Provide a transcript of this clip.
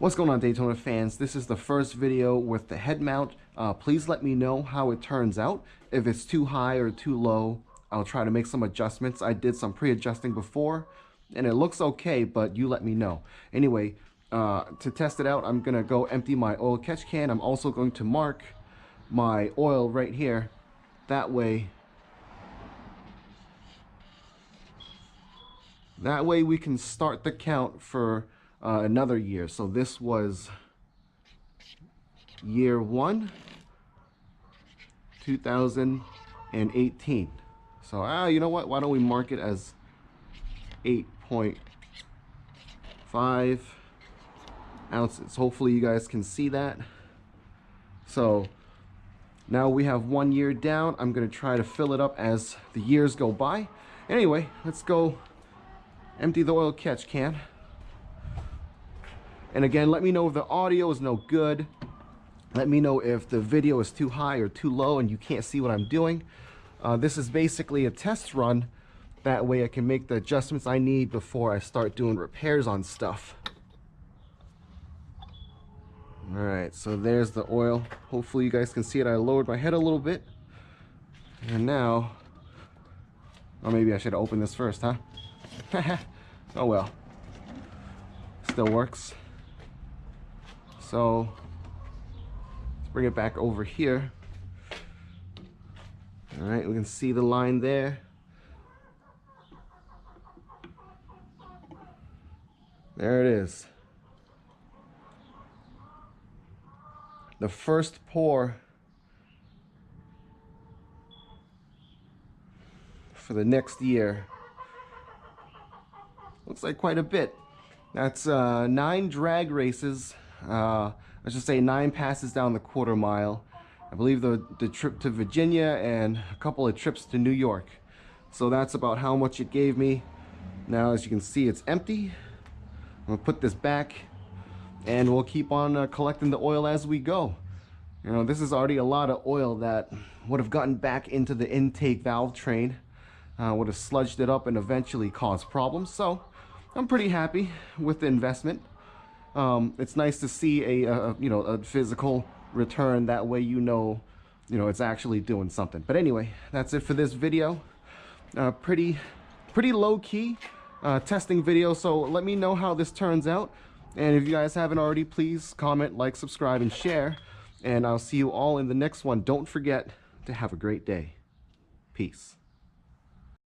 What's going on, Daytona fans? This is the first video with the head mount. Please let me know how it turns out. If it's too high or too low, I'll try to make some adjustments. I did some pre-adjusting before and it looks okay, but you let me know. Anyway, to test it out, I'm gonna go empty my oil catch can. I'm also going to mark my oil right here. That way we can start the count for another year. So this was year 1, 2018. So you know what, why don't we mark it as 8.5 ounces. Hopefully you guys can see that. So now we have 1 year down. I'm gonna try to fill it up as the years go by. Anyway, let's go empty the oil catch can. And again, let me know if the audio is no good. Let me know if the video is too high or too low and you can't see what I'm doing. This is basically a test run. That way I can make the adjustments I need before I start doing repairs on stuff. All right, so there's the oil. Hopefully you guys can see it. I lowered my head a little bit. And now, or maybe I should have opened this first, huh? Oh well, still works. So let's bring it back over here. All right, we can see the line there. There it is. The first pour for the next year. Looks like quite a bit. That's 9 drag races. Let's just say 9 passes down the quarter mile. I believe the trip to Virginia and a couple of trips to New York. So that's about how much it gave me. Now, as you can see, it's empty. I'm gonna put this back and we'll keep on collecting the oil as we go. You know, this is already a lot of oil that would have gotten back into the intake valve train, would have sludged it up and eventually caused problems. So I'm pretty happy with the investment. It's nice to see a physical return. That way you know it's actually doing something. But anyway, that's it for this video. Pretty low-key testing video. So let me know how this turns out. And if you guys haven't already, please comment, like, subscribe, and share. And I'll see you all in the next one. Don't forget to have a great day. Peace.